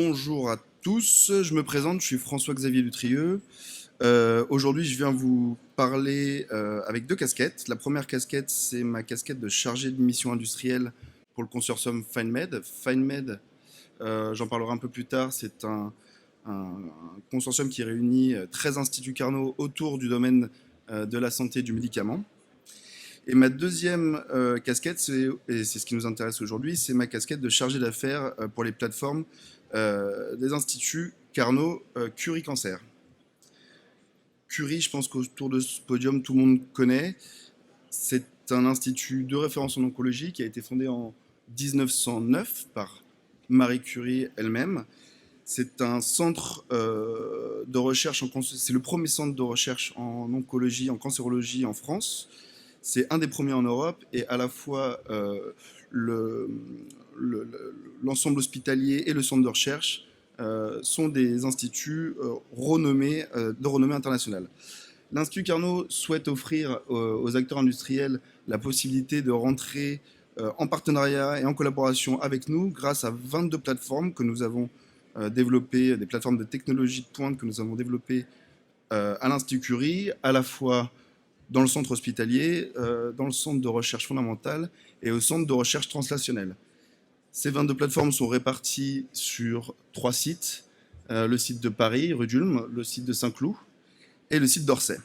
Bonjour à tous, je me présente, je suis François-Xavier Dutrieux. Aujourd'hui, je viens vous parler avec deux casquettes. La première casquette, c'est ma casquette de chargé de mission industrielle pour le consortium FindMed. FindMed, j'en parlerai un peu plus tard, c'est un consortium qui réunit 13 instituts Carnot autour du domaine de la santé et du médicament. Et ma deuxième casquette, et c'est ce qui nous intéresse aujourd'hui, c'est ma casquette de chargé d'affaires pour les plateformes des instituts Carnot Curie Cancer. Curie, je pense qu'autour de ce podium, tout le monde connaît. C'est un institut de référence en oncologie qui a été fondé en 1909 par Marie Curie elle-même. C'est un centre de recherche, c'est le premier centre de recherche en oncologie, en cancérologie en France. C'est un des premiers en Europe et à la fois l'ensemble hospitalier et le centre de recherche sont des instituts renommés, de renommée internationale. L'Institut Carnot souhaite offrir aux acteurs industriels la possibilité de rentrer en partenariat et en collaboration avec nous grâce à 22 plateformes que nous avons développées, des plateformes de technologie de pointe que nous avons développées à l'Institut Curie, à la fois dans le centre hospitalier, dans le centre de recherche fondamentale et au centre de recherche translationnelle. Ces 22 plateformes sont réparties sur 3 sites, le site de Paris, rue d'Ulm, le site de Saint-Cloud et le site d'Orsay.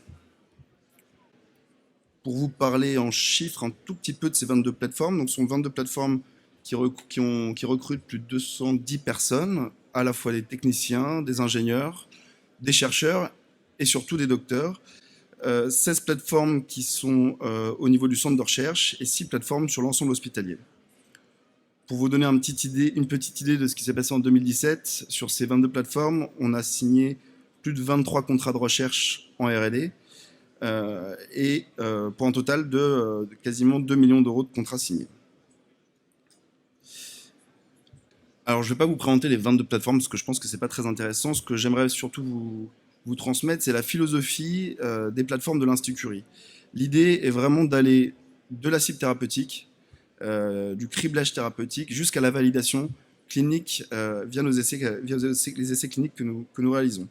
Pour vous parler en chiffres un tout petit peu de ces 22 plateformes, donc ce sont 22 plateformes qui recrutent plus de 210 personnes, à la fois des techniciens, des ingénieurs, des chercheurs et surtout des docteurs. 16 plateformes qui sont au niveau du centre de recherche et 6 plateformes sur l'ensemble hospitalier. Pour vous donner une petite idée de ce qui s'est passé en 2017, sur ces 22 plateformes, on a signé plus de 23 contrats de recherche en R&D pour un total de quasiment 2 millions d'euros de contrats signés. Alors, je ne vais pas vous présenter les 22 plateformes parce que je pense que ce n'est pas très intéressant. Ce que j'aimerais surtout vous transmettre, c'est la philosophie des plateformes de l'Institut Curie. L'idée est vraiment d'aller de la cible thérapeutique, du criblage thérapeutique, jusqu'à la validation clinique via les essais cliniques que nous réalisons.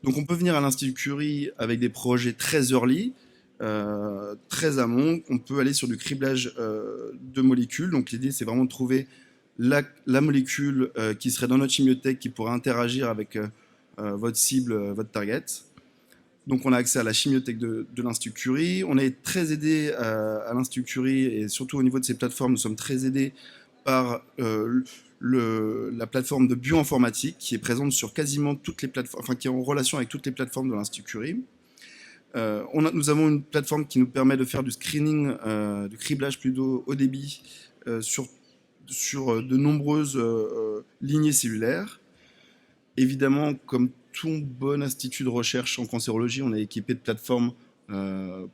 Donc on peut venir à l'Institut Curie avec des projets très early, très amont. On peut aller sur du criblage de molécules. Donc l'idée, c'est vraiment de trouver la molécule qui serait dans notre chimiothèque, qui pourrait interagir avec votre cible, votre target. Donc on a accès à la chimiothèque de l'Institut Curie. On est très aidé à l'Institut Curie et surtout au niveau de ces plateformes, nous sommes très aidés par la plateforme de bioinformatique qui est présente sur quasiment toutes les plateformes, enfin qui est en relation avec toutes les plateformes de l'Institut Curie. Nous avons une plateforme qui nous permet de faire du screening, du criblage plutôt haut débit sur de nombreuses lignées cellulaires. Évidemment, comme tout bon institut de recherche en cancérologie, on est équipé de plateformes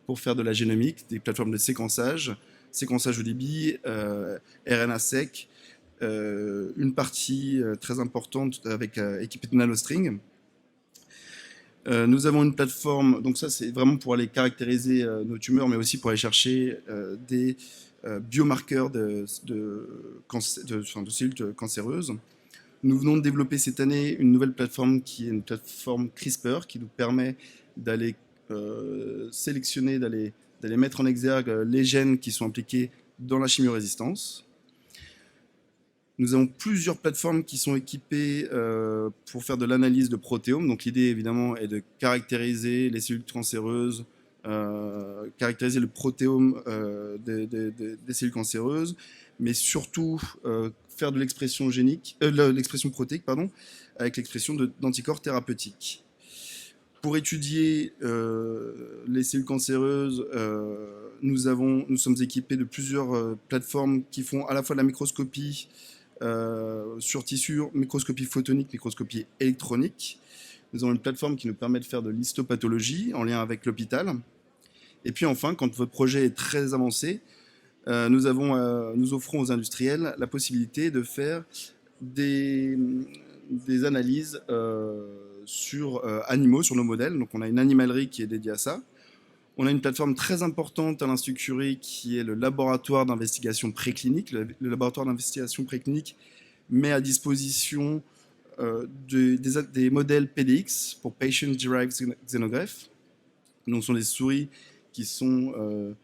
pour faire de la génomique, des plateformes de séquençage au débit, RNA-seq, une partie très importante équipée de nanostring. Nous avons une plateforme, donc ça c'est vraiment pour aller caractériser nos tumeurs, mais aussi pour aller chercher des biomarqueurs de cellules cancéreuses. Nous venons de développer cette année une nouvelle plateforme qui est une plateforme CRISPR qui nous permet d'aller sélectionner, d'aller mettre en exergue les gènes qui sont impliqués dans la chimiorésistance. Nous avons plusieurs plateformes qui sont équipées pour faire de l'analyse de protéomes. Donc l'idée évidemment est de caractériser les cellules cancéreuses, caractériser le protéome des cellules cancéreuses, mais surtout faire de l'expression protéique, avec l'expression d'anticorps thérapeutiques. Pour étudier les cellules cancéreuses, nous sommes équipés de plusieurs plateformes qui font à la fois de la microscopie sur tissu, microscopie photonique, microscopie électronique. Nous avons une plateforme qui nous permet de faire de l'histopathologie en lien avec l'hôpital. Et puis enfin, quand votre projet est très avancé, nous offrons aux industriels la possibilité de faire des analyses sur animaux, sur nos modèles. Donc on a une animalerie qui est dédiée à ça. On a une plateforme très importante à l'Institut Curie qui est le laboratoire d'investigation préclinique. Le laboratoire d'investigation préclinique met à disposition des modèles PDX pour Patient Derived Xenograph. Donc, ce sont des souris qui sont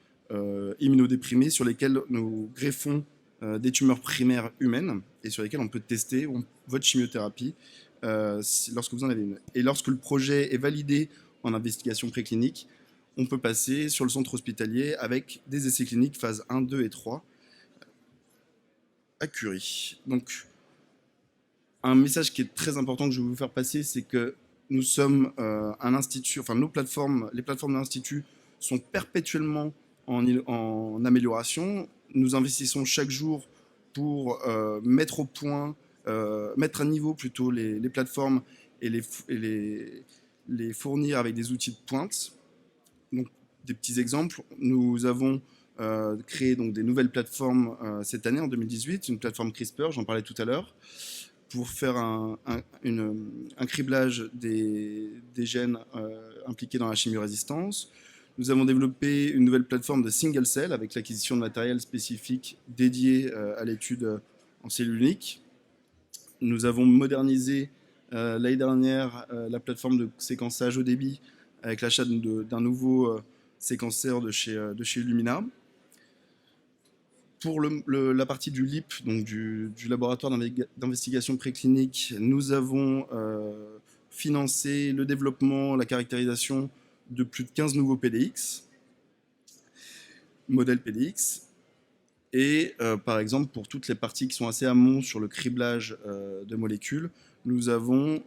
immunodéprimées sur lesquelles nous greffons des tumeurs primaires humaines et sur lesquelles on peut tester votre chimiothérapie lorsque vous en avez une. Et lorsque le projet est validé en investigation préclinique, on peut passer sur le centre hospitalier avec des essais cliniques phase 1, 2 et 3 à Curie. Donc, un message qui est très important que je veux vous faire passer, c'est que nous sommes un institut, enfin les plateformes de l'Institut sont perpétuellement en amélioration. Nous investissons chaque jour pour mettre au point, mettre à niveau plutôt les plateformes et les fournir avec des outils de pointe. Donc, des petits exemples, nous avons créé donc, des nouvelles plateformes cette année, en 2018, une plateforme CRISPR, j'en parlais tout à l'heure, pour faire un criblage des gènes impliqués dans la chimio-résistance. Nous avons développé une nouvelle plateforme de single cell avec l'acquisition de matériel spécifique dédié à l'étude en cellules uniques. Nous avons modernisé l'année dernière la plateforme de séquençage haut débit avec l'achat d'un nouveau séquenceur de chez Illumina. Pour la partie du LIP, donc du laboratoire d'investigation préclinique, nous avons financé le développement, la caractérisation de plus de 15 nouveaux PDX, modèles PDX. Et par exemple, pour toutes les parties qui sont assez amont sur le criblage de molécules, nous avons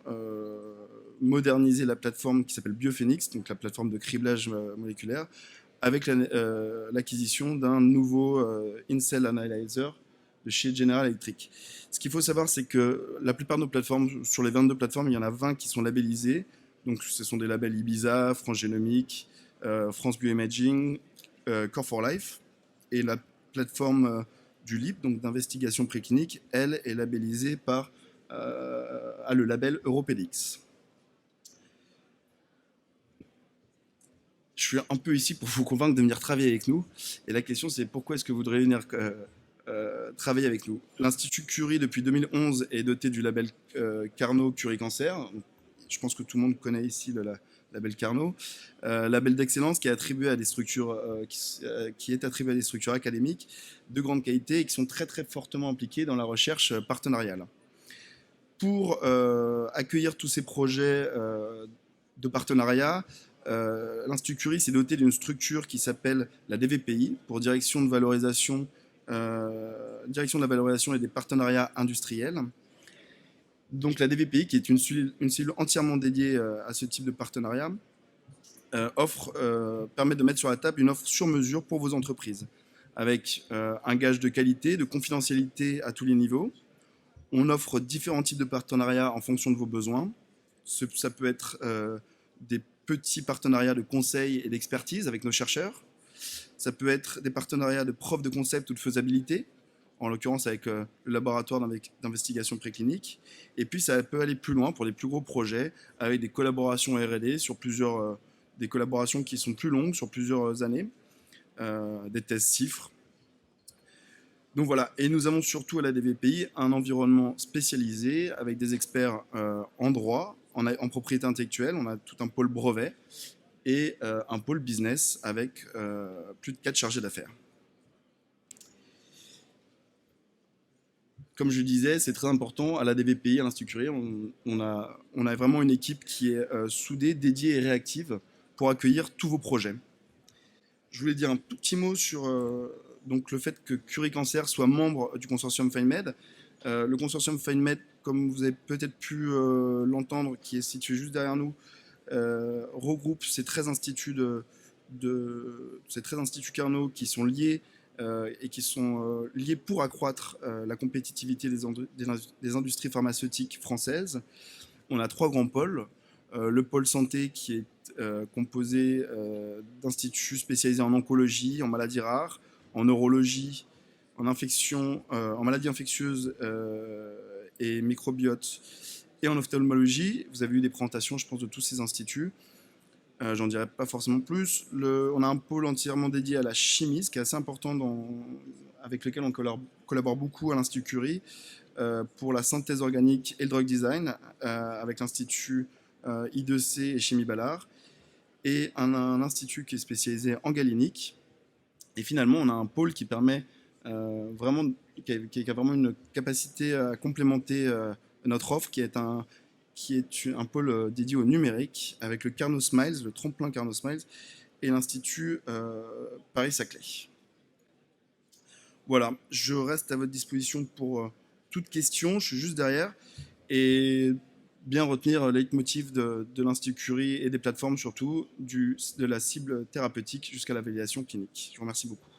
modernisé la plateforme qui s'appelle Biophénix, donc la plateforme de criblage moléculaire, avec l'acquisition d'un nouveau In-Cell Analyzer de chez General Electric. Ce qu'il faut savoir, c'est que la plupart de nos plateformes, sur les 22 plateformes, il y en a 20 qui sont labellisées. Donc, ce sont des labels Ibiza, France Génomique, France Bioimaging, Core for Life. Et la plateforme du LIP, donc d'investigation préclinique, elle est labellisée par le label EuroPDX. Je suis un peu ici pour vous convaincre de venir travailler avec nous. Et la question, c'est pourquoi est-ce que vous voudrez venir travailler avec nous? L'Institut Curie, depuis 2011, est doté du label Carnot Curie Cancer. Je pense que tout le monde connaît ici le label Carnot. Label d'excellence qui est attribué à des structures, qui est attribué à des structures académiques de grande qualité et qui sont très très fortement impliquées dans la recherche partenariale. Pour accueillir tous ces projets de partenariat, l'Institut Curie s'est doté d'une structure qui s'appelle la DVPI, pour Direction de la valorisation et des partenariats industriels. Donc la DVPI, qui est une cellule entièrement dédiée à ce type de partenariat, permet de mettre sur la table une offre sur mesure pour vos entreprises, avec un gage de qualité, de confidentialité à tous les niveaux. On offre différents types de partenariats en fonction de vos besoins. Ça peut être des petits partenariats de conseil et d'expertise avec nos chercheurs. Ça peut être des partenariats de preuve de concept ou de faisabilité, en l'occurrence avec le laboratoire d'investigation préclinique. Et puis ça peut aller plus loin pour les plus gros projets, avec des collaborations R&D sur des collaborations qui sont plus longues sur plusieurs années, des thèses CIFRE. Donc voilà, et nous avons surtout à la DVPI un environnement spécialisé avec des experts en droit, en propriété intellectuelle, on a tout un pôle brevet et un pôle business avec plus de 4 chargés d'affaires. Comme je disais, c'est très important, à la DVPI, à l'Institut Curie, on a vraiment une équipe qui est soudée, dédiée et réactive pour accueillir tous vos projets. Je voulais dire un tout petit mot sur donc le fait que Curie Cancer soit membre du consortium FindMed. Le consortium FindMed, comme vous avez peut-être pu l'entendre, qui est situé juste derrière nous, regroupe ces 13 instituts Carnot qui sont liés et qui sont liés pour accroître la compétitivité des industries pharmaceutiques françaises. On a 3 grands pôles. Le pôle santé qui est composé d'instituts spécialisés en oncologie, en maladies rares, en neurologie, en maladies infectieuses et microbiote, et en ophtalmologie. Vous avez eu des présentations, je pense, de tous ces instituts. J'en dirai pas forcément plus. On a un pôle entièrement dédié à la chimie, ce qui est assez important avec lesquels on collabore beaucoup à l'Institut Curie pour la synthèse organique et le drug design, avec l'Institut I2C et Chimie Ballard, et un institut qui est spécialisé en galénique. Et finalement, on a un pôle qui permet vraiment, qui a vraiment une capacité à complémenter notre offre, qui est un pôle dédié au numérique, avec le Carnot Smiles, le tremplin Carnot Smiles, et l'Institut Paris-Saclay. Voilà, je reste à votre disposition pour toute question, je suis juste derrière. Et bien retenir le leitmotiv de l'Institut Curie et des plateformes surtout, de la cible thérapeutique jusqu'à la validation clinique. Je vous remercie beaucoup.